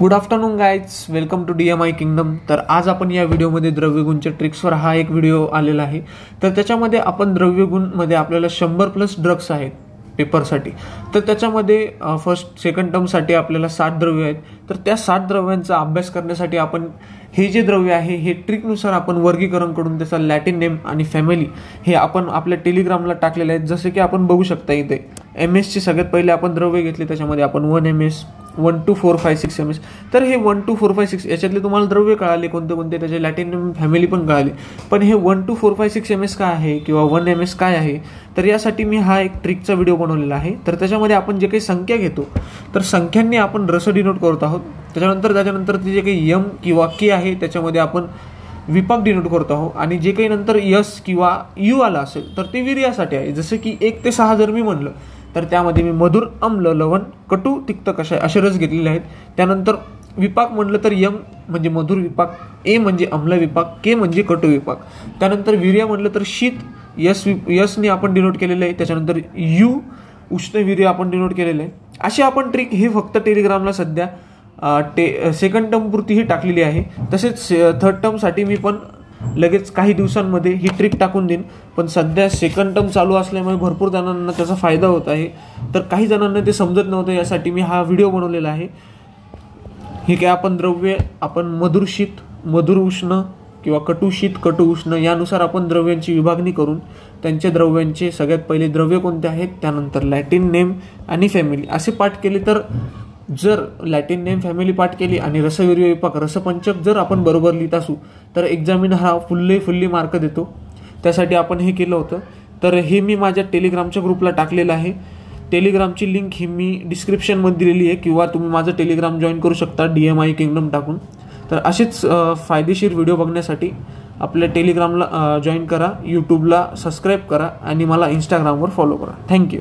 Good afternoon guys, welcome to DMI kingdom. तर आज आपण या व्हिडिओमध्ये द्रव्यगुणच्या ट्रिक्सवर हा एक व्हिडिओ आलेला आहे। तर त्याच्यामध्ये आपण द्रव्यगुणमध्ये आपल्याला 100+ ड्रग्स आहेत पेपरसाठी। तर त्याच्यामध्ये फर्स्ट सेकंड टर्मसाठी आपल्याला 7 द्रव्य आहेत। तर त्या 7 द्रव्यांचा अभ्यास करण्यासाठी आपण हे जे द्रव्य आहे हे ट्रिकनुसार आपण वर्गीकरण करून त्याचा लॅटिन नेम आणि फॅमिली हे आपण आपल्या टेलिग्रामला टाकलेले आहेत। जसे की आपण बघू शकता इथे MS ची सगळ्यात पहिले आपण द्रव्य घेतले, त्याच्यामध्ये आपण 1 MS 1 2 4 5 6 MS। तर हे 1 2 4 5 6 याच्यातले तुम्हाला द्रव्य कळाले कोणते कोणते, त्याचे लॅटिन नेम फॅमिली पण कळाली। पण हे 1 2 4 5 6 MS काय आहे किंवा 1 MS काय आहे, तर यासाठी मी हा एक ट्रिकचा व्हिडिओ बनवलेला आहे। तर त्याच्यामध्ये आपण जे काही संख्या घेतो तर संख्यांनी आपण रस डिनोट करत आहोत। त्याच्यानंतर ते जे काही M किंवा K आहे त्याच्यामध्ये आपण विपाक डिनोट करतो आहोत, आणि जे काही नंतर S किंवा U आला असेल तर ते वीर्यासाठी आहे। जसे की 1 ते 6 जर मी म्हणलं तर त्यामध्ये मी मधुर, आम्ल, लवण, कटू, तिक्त, कषाय असे रस घेतलेले आहेत। त्यानंतर विपाक म्हणलं तर M म्हणजे मधुर विपाक, A म्हणजे आम्ल विपाक, K म्हणजे कटू विपाक। त्यानंतर वीर्य म्हणलं तर शीत, S ने आपण डिनोट केलेलं आहे। त्याच्यानंतर U उष्णवीर्य आपण डिनोट केलेलं आहे। अशी आपण ट्रिक हे फक्त टेलिग्रामला सध्या सेकंड टर्म पुरती टाकलेली आहे। तसेच थर्ड टर्मसाठी मी पण लगेच काही दिवसांमध्ये ही ट्रिक टाकून देईन। पण सध्या सेकंड टर्म चालू असल्यामुळे भरपूर जणांना त्याचा फायदा होत आहे। तर काही जणांना ते समजत नव्हतं, यासाठी मी हा व्हिडिओ बनवलेला आहे। हे काय आपण द्रव्य आपण मधुर शीत, मधुर उष्ण किंवा कटू शीत, कटू उष्ण यानुसार आपण द्रव्यांची विभागणी करून त्यांच्या द्रव्यांचे सगळ्यात पहिले द्रव्य कोणते आहेत, त्यानंतर लॅटिन नेम आणि फॅमिली असे पाठ केले। तर जर लॅटिन नेम फॅमिली पाठ केली आणि रसवीर्य विपाक रसपंचक जर आपण बरोबर लिहित असू तर एक्झामिनर हा फुल्ली मार्क देतो। त्यासाठी आपण हे केलं होतं। तर हे मी माझ्या टेलिग्रामच्या ग्रुपला टाकलेलं आहे। टेलिग्रामची लिंक ही मी डिस्क्रिप्शनमध्ये दिलेली आहे, किंवा तुम्ही माझं टेलिग्राम जॉईन करू शकता DMI किंगडम टाकून। तर असेच फायदेशीर व्हिडिओ बघण्यासाठी आपल्या टेलिग्रामला जॉईन करा, यूट्यूबला सबस्क्राईब करा आणि मला इंस्टाग्रामवर फॉलो करा। थँक्यू।